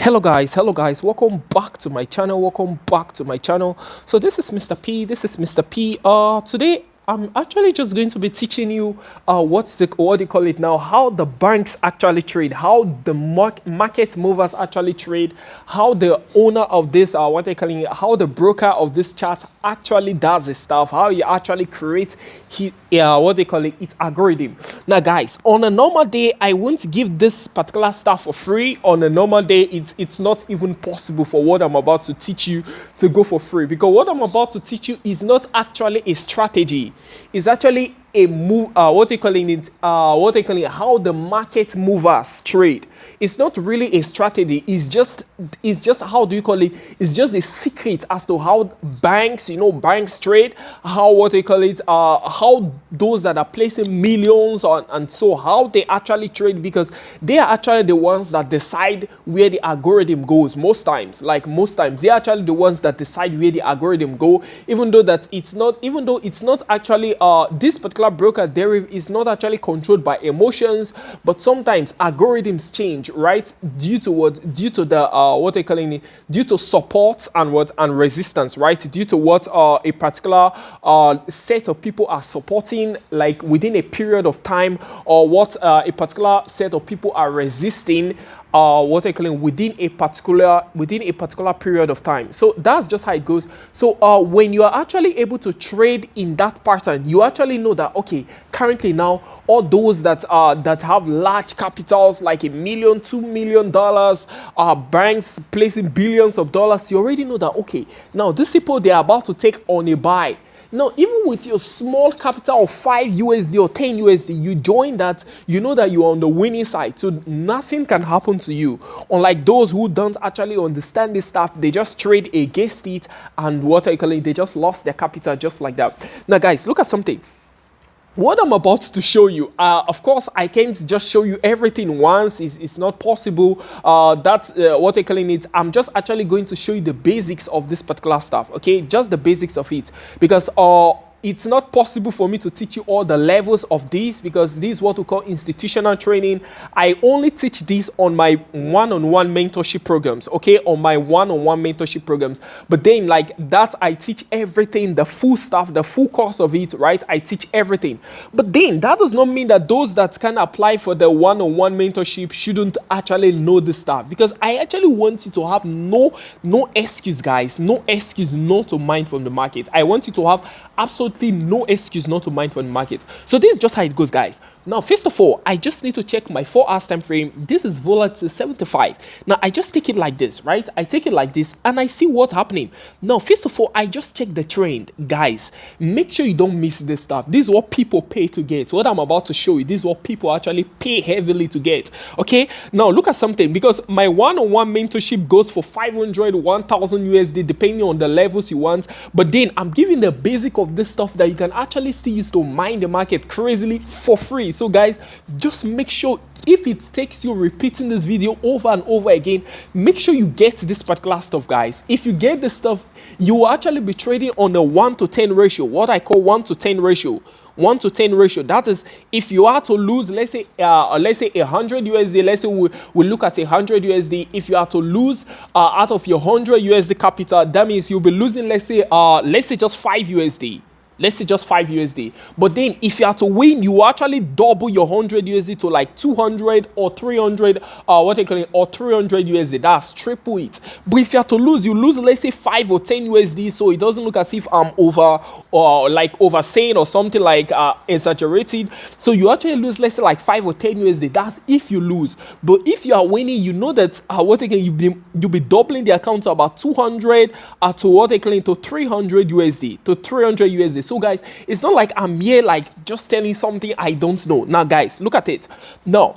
Hello guys, welcome back to my channel. So this is Mr. P. Today I'm actually just going to be teaching you what do you call it now, how the banks actually trade, how the market movers actually trade, how the owner of this what they calling it, how the broker of this chart actually does his stuff, how he actually creates what they call it, its algorithm. Now guys, on a normal day I won't give this particular stuff for free. On a normal day it's not even possible for what I'm about to teach you to go for free, because what I'm about to teach you is not actually a strategy. It's actually a move, what they calling it, how the market movers trade. It's not really a strategy. It's just how do you call it? It's just a secret as to how banks trade, how what they call it, how those that are placing millions on, and so how they actually trade, because they are actually the ones that decide where the algorithm goes. Most times they are actually the ones that decide where the algorithm go, even though it's not actually this particular broker deriv is not actually controlled by emotions, but sometimes algorithms change, right? Due to support and resistance, right? Due to what a particular set of people are supporting, like within a period of time, or what a particular set of people are resisting, within a particular period of time. So that's just how it goes. So when you are actually able to trade in that pattern, you actually know that, okay, currently now all those that have large capitals like $1 million, $2 million, banks placing billions of dollars, you already know that, okay, now these people, they are about to take on a buy. Now, even with your small capital of 5 USD or 10 USD, you join that, you know that you are on the winning side. So nothing can happen to you. Unlike those who don't actually understand this stuff, they just trade against it, and they just lost their capital just like that. Now, guys, look at something. What I'm about to show you, of course, I can't just show you everything once. It's not possible. That's what I'm calling it. I'm just actually going to show you the basics of this particular stuff, okay? Just the basics of it, because it's not possible for me to teach you all the levels of this, because this is what we call institutional training. I only teach this on my one-on-one mentorship programs, okay? On my one-on-one mentorship programs. But then, like that, I teach everything, the full stuff, the full course of it, right? I teach everything. But then that does not mean that those that can apply for the one-on-one mentorship shouldn't actually know this stuff, because I actually want you to have no excuse, guys. No excuse not to mine from the market. I want you to have absolutely no excuse not to mine from the market. So this is just how it goes, guys. Now, first of all, I just need to check my 4 hours time frame. This is Volatility 75. Now, I just take it like this, right? I take it like this and I see what's happening. Now, first of all, I just check the trend. Guys, make sure you don't miss this stuff. This is what people pay to get. What I'm about to show you, this is what people actually pay heavily to get. Okay? Now, look at something, because my one-on-one mentorship goes for 500, 1000 USD, depending on the levels you want. But then I'm giving the basic of this stuff that you can actually still use to mine the market crazily for free. So guys, just make sure, if it takes you repeating this video over and over again, make sure you get this particular stuff, guys. If you get this stuff, you will actually be trading on a 1-to-10 ratio, what I call 1-to-10 ratio. 1-to-10 ratio. That is, if you are to lose, let's say 100 USD, let's say we look at 100 USD. If you are to lose out of your 100 USD capital, that means you'll be losing, let's say just 5 USD. Let's say just 5 USD. But then if you are to win, you actually double your 100 USD to like 200 or 300, or 300 USD. That's triple it. But if you are to lose, you lose, let's say 5 or 10 USD. So it doesn't look as if I'm oversaying or something like exaggerated. So you actually lose, let's say like 5 or 10 USD. That's if you lose. But if you are winning, you know that you'll be doubling the account to about 200 to 300 USD. To 300 USD. So guys, it's not like I'm here like just telling something I don't know. Now guys, look at it. Now,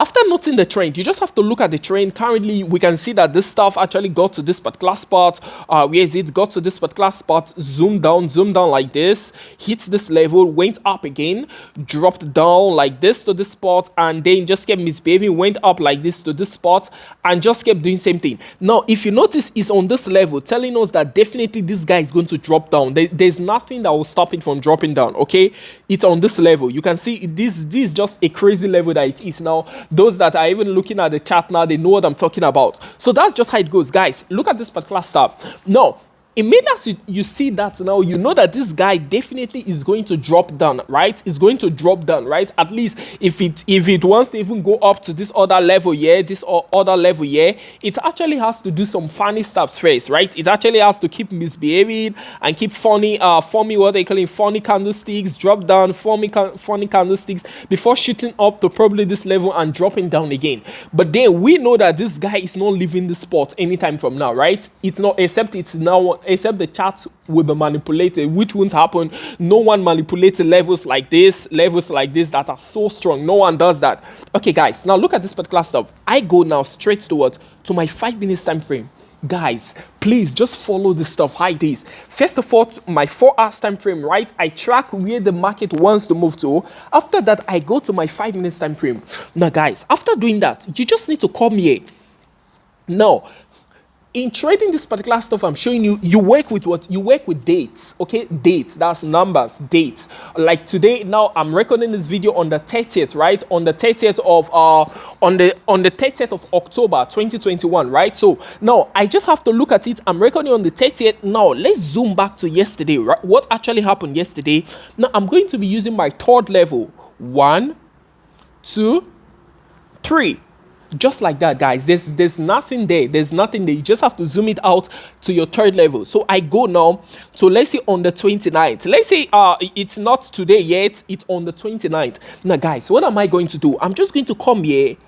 after noting the trend, you just have to look at the trend. Currently, we can see that this stuff actually got to this particular spot. Where is it? Got to this particular spot, zoomed down like this, hit this level, went up again, dropped down like this to this spot, and then just kept misbehaving, went up like this to this spot, and just kept doing same thing. Now, if you notice, it's on this level, telling us that definitely this guy is going to drop down. There's nothing that will stop it from dropping down, okay? It's on this level. You can see this is just a crazy level that it is now. Those that are even looking at the chart now, they know what I'm talking about. So that's just how it goes, guys. Look at this particular stuff. Now, immediately as you see that now, you know that this guy definitely is going to drop down, right? It's going to drop down, right? At least if it wants to even go up to this other level here, this other level here, it actually has to do some funny stuff first, right? It actually has to keep misbehaving and keep forming what they call it, funny candlesticks, drop down, funny candlesticks before shooting up to probably this level and dropping down again. But then we know that this guy is not leaving the spot anytime from now, right? It's not, except the charts will be manipulated, which won't happen. No one manipulates levels like this that are so strong. No one does that. Okay, guys, now look at this particular stuff. I go now straight to my 5 minutes time frame. Guys, please just follow this stuff how it is. First of all, my 4 hours time frame, right? I track where the market wants to move to. After that, I go to my 5 minutes time frame. Now, guys, after doing that, you just need to come here. Now, in trading this particular stuff I'm showing you, you work with what? You work with dates, okay? Dates, that's numbers, dates. Like today, now I'm recording this video on the 30th, right? On the 30th of on the 30th of October 2021, right? So now I just have to look at it. I'm recording on the 30th. Now let's zoom back to yesterday, right? What actually happened yesterday? Now I'm going to be using my third level. 1, 2, 3. Just like that, guys. There's nothing there. There's nothing there. You just have to zoom it out to your third level. So I go now to, let's say, on the 29th. Let's say it's not today yet. It's on the 29th. Now, guys, what am I going to do? I'm just going to come here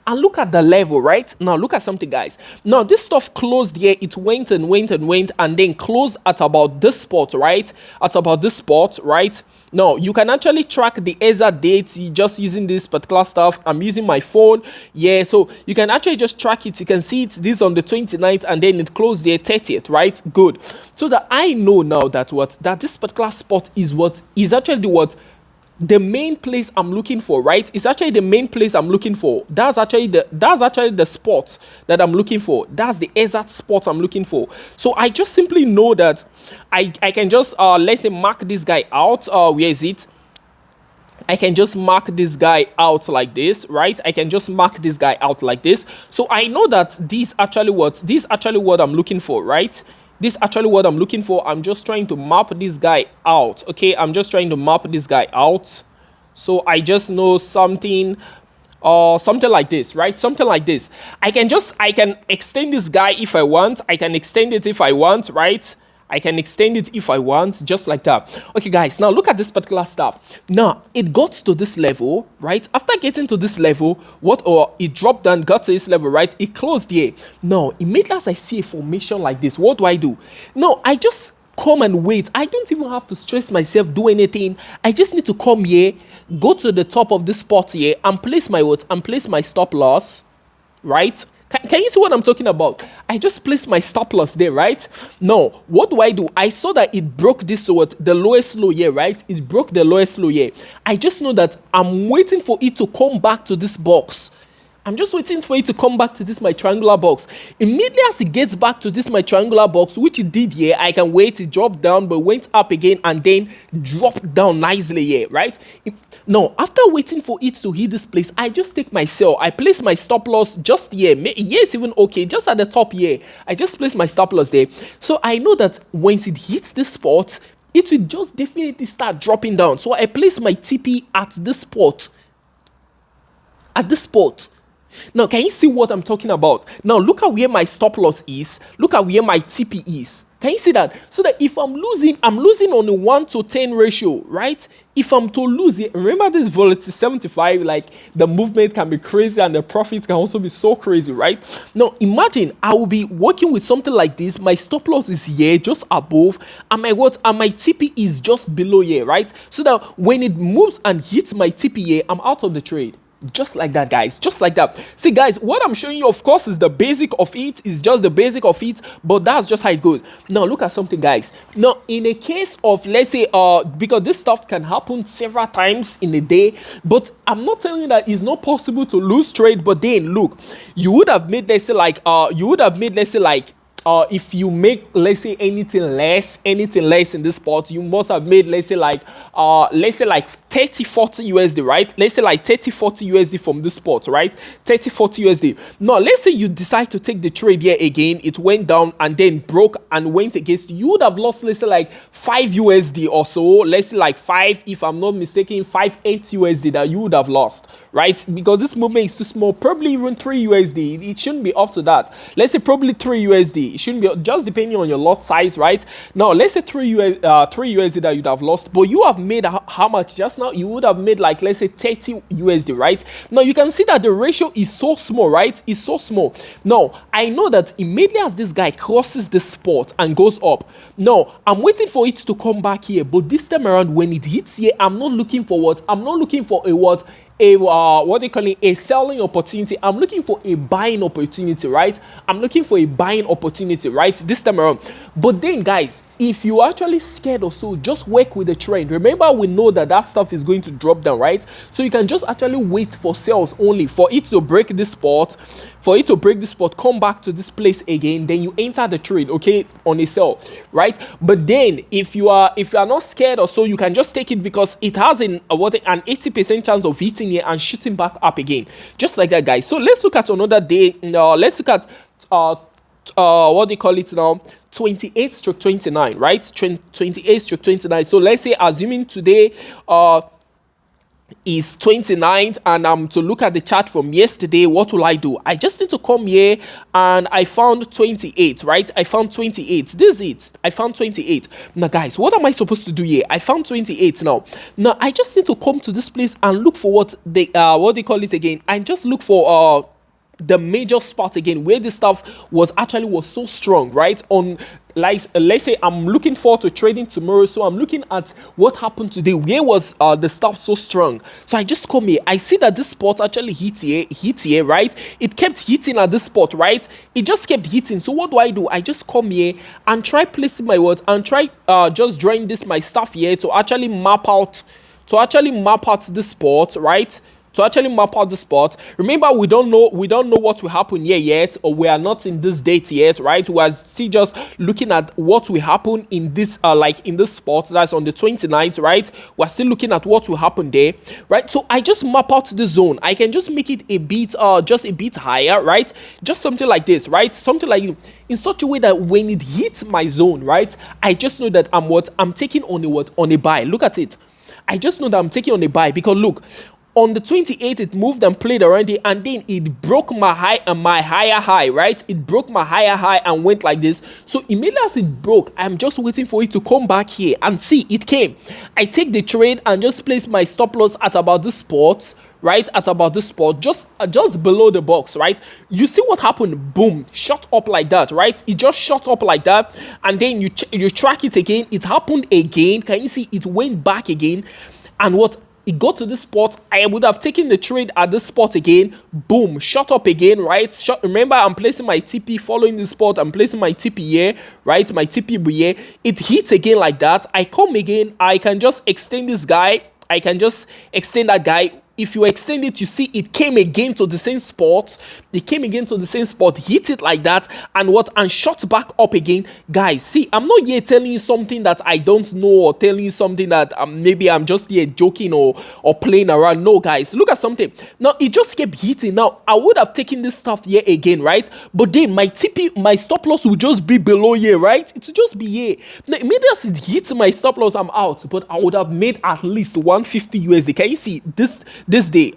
and look at the level, right? Now, look at something, guys. Now, this stuff closed here. It went and went and went and then closed at about this spot, right? At about this spot, right? Now, you can actually track the exact dates just using this particular stuff. I'm using my phone. Yeah, so you can actually just track it. You can see it. This on the 29th and then it closed the 30th, right? Good. So that I know now that that this particular spot is actually the main place I'm looking for, right? It's actually the main place I'm looking for. That's actually the spot that I'm looking for. That's the exact spot I'm looking for. So I just simply know that I can just let's say mark this guy out. Where is it? I can just mark this guy out like this, right? I can just mark this guy out like this. So I know that this actually what I'm looking for, right? This is actually what I'm looking for. I'm just trying to map this guy out. Okay, I'm just trying to map this guy out. So I just know something like this, right? Something like this. I can extend this guy if I want. I can extend it if I want, right? I can extend it if I want, just like that. Okay, guys, now look at this particular stuff. Now, it got to this level, right? After getting to this level, it dropped down, got to this level, right? It closed here. Now, immediately as I see a formation like this, what do? No, I just come and wait. I don't even have to stress myself, do anything. I just need to come here, go to the top of this spot here, and place my stop loss, right? Can you see what I'm talking about? I just placed my stop loss there, right? Now, what do? I saw that it broke the lowest low here, right? It broke the lowest low here. I just know that I'm waiting for it to come back to this box. I'm just waiting for it to come back to this my triangular box. Immediately as it gets back to this my triangular box, which it did here, I can wait. It dropped down, but went up again and then dropped down nicely here, right? Now, after waiting for it to hit this place, I just take my sell. I place my stop loss just here. Yes, even okay, just at the top here. I just place my stop loss there. So I know that once it hits this spot, it will just definitely start dropping down. So I place my TP at this spot. At this spot. Now, can you see what I'm talking about? Now, look at where my stop loss is. Look at where my TP is. Can you see that? So that if I'm losing on a 1 to 10 ratio, right? If I'm to lose it, remember this volatility 75, like the movement can be crazy and the profit can also be so crazy, right? Now, imagine I will be working with something like this. My stop loss is here, just above, and my TP is just below here, right? So that when it moves and hits my TP here, I'm out of the trade. Just like that, guys, just like that. See, guys, what I'm showing you, of course, is the basic of it. Is just the basic of it, but that's just how it goes. Now look at something, guys. Now, in a case of, let's say, because this stuff can happen several times in a day, but I'm not telling you that it's not possible to lose trade. But then look, you would have made, let's say, like if you make, let's say, anything less in this spot, you must have made, let's say like 30-40 USD, right? Let's say like 30-40 USD from this spot, right? 30-40 USD. Now let's say you decide to take the trade here again, it went down and then broke and went against you. You would have lost, let's say like 5 USD or so. Let's say like 5, if I'm not mistaken, 5-8 USD that you would have lost, right? Because this movement is too small. Probably even 3 USD. It shouldn't be up to that. Let's say probably 3 USD. It shouldn't be, just depending on your lot size, right? Now let's say 3 USD that you'd have lost, but you have made how much just now? You would have made like, let's say 30 USD, right? Now you can see that the ratio is so small, right? It's so small. Now I know that immediately as this guy crosses the spot and goes up, now I'm waiting for it to come back here, but this time around when it hits here, I'm not looking for what? I'm not looking for a what? What they call it, a selling opportunity. I'm looking for a buying opportunity, right? I'm looking for a buying opportunity, right? This time around. But then guys, if you actually scared or so, just work with the trend. Remember, we know that that stuff is going to drop down, right? So you can just actually wait for sales only, for it to break this spot, come back to this place again, then you enter the trade, okay, on a sell, right? But then if you are not scared or so, you can just take it because it has an 80% chance of hitting here and shooting back up again, just like that, guys. So let's look at another day. Let's look at what they call it now, 28/29, right? 28/29. So let's say, assuming today is 29th, and I'm to look at the chart from yesterday, what will I do? I just need to come here and I found 28, right? I found 28. This is it. I found 28. Now guys, what am I supposed to do here? I found 28 now. Now I just need to come to this place and look for what they call it again, and just look for the major spot again where this stuff was so strong, right? On, like, let's say I'm looking forward to trading tomorrow, so I'm looking at what happened today. Where was the stuff so strong? So I just come here, I see that this spot actually hit here, right? It kept hitting at this spot, right? It just kept hitting. So what do? I just come here and try placing my words and try just drawing this my stuff here to actually map out this spot, right? To actually map out the spot. Remember, we don't know what will happen here yet, or we are not in this date yet, right? We are still just looking at what will happen in this like in this spot that's on the 29th, right? We're still looking at what will happen there, right? So I just map out the zone. I can just make it a bit just a bit higher, right? Just something like this, right? Something like in such a way that when it hits my zone, right, I just know that I'm taking on a buy. Look at it. I just know that I'm taking on a buy because look, on the 28th, it moved and played around it, and then it broke my high and my higher high, right? It broke my higher high and went like this. So immediately as it broke, I'm just waiting for it to come back here, and see, it came. I take the trade and just place my stop loss at about this spot, right? At about this spot, just below the box, right? You see what happened? Boom, shot up like that, right? It just shot up like that, and then you track it again. It happened again. Can you see? It went back again, and what? It got to this spot. I would have taken the trade at this spot again. Boom, shot up again, right? Remember, I'm placing my TP following this spot. I'm placing my TP here, right? My TP here. It hits again like that. I come again. I can just extend this guy. I can just extend that guy. If you extend it, you see it came again to the same spot. It came again to the same spot, hit it like that, and shot back up again. Guys, see, I'm not here telling you something that I don't know, or telling you something that maybe I'm just here joking or playing around. No, guys, look at something. Now, it just kept hitting. Now, I would have taken this stuff here again, right? But then my stop loss would just be below here, right? It would just be here. Now, immediately as it hits my stop loss, I'm out. But I would have made at least 150 USD. Can you see this day?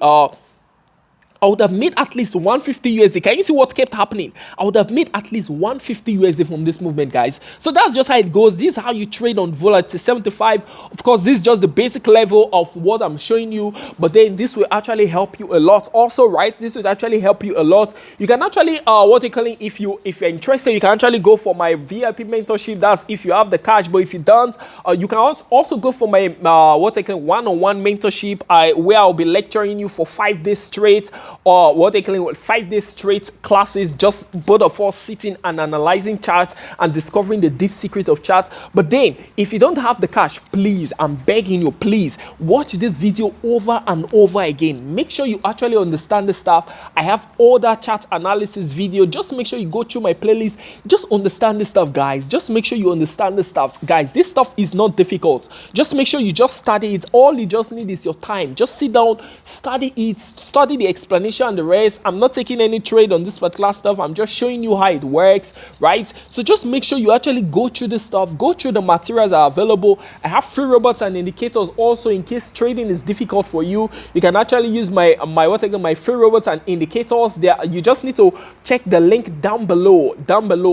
I would have made at least 150 USD. Can you see what kept happening? I would have made at least 150 USD from this movement, guys. So that's just how it goes. This is how you trade on Volatility 75. Of course, this is just the basic level of what I'm showing you, but then this will actually help you a lot also, right? This will actually help you a lot. You can actually if you're interested, you can actually go for my VIP mentorship. That's if you have the cash, but if you don't, you can also go for my one-on-one mentorship, where I'll be lecturing you for 5 days straight or what they call 5-day straight classes, just both of us sitting and analyzing charts and discovering the deep secret of charts. But then if you don't have the cash, please, I'm begging you, please watch this video over and over again. Make sure you actually understand the stuff. I have other chart analysis video. Just make sure you go through my playlist. Just understand this stuff, guys. Just make sure you understand the stuff, guys. This stuff is not difficult. Just make sure you just study it. All you just need is your time. Just sit down, study it, study the explanation and the rest. I'm not taking any trade on this particular stuff. I'm just showing you how it works, right? So just make sure you actually go through this stuff, go through the materials that are available. I have free robots and indicators also in case trading is difficult for you. You can actually use my free robots and indicators there. You just need to check the link down below,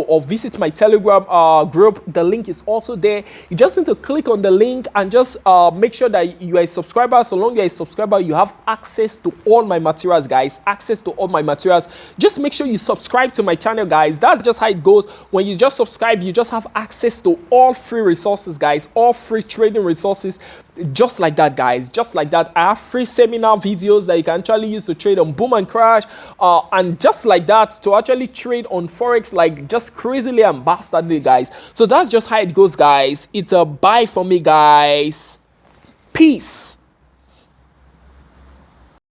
or visit my Telegram group. The link is also there. You just need to click on the link and just make sure that you are a subscriber. So long you're a subscriber, you have access to all my materials, guys. Access to all my materials. Just make sure you subscribe to my channel, guys. That's just how it goes. When you just subscribe, you just have access to all free resources, guys. All free trading resources. Just like that, guys. Just like that. I have free seminar videos that you can actually use to trade on boom and crash, and just like that to actually trade on forex, like just crazily and bastardly, guys. So that's just how it goes, guys. It's a bye for me, guys. Peace.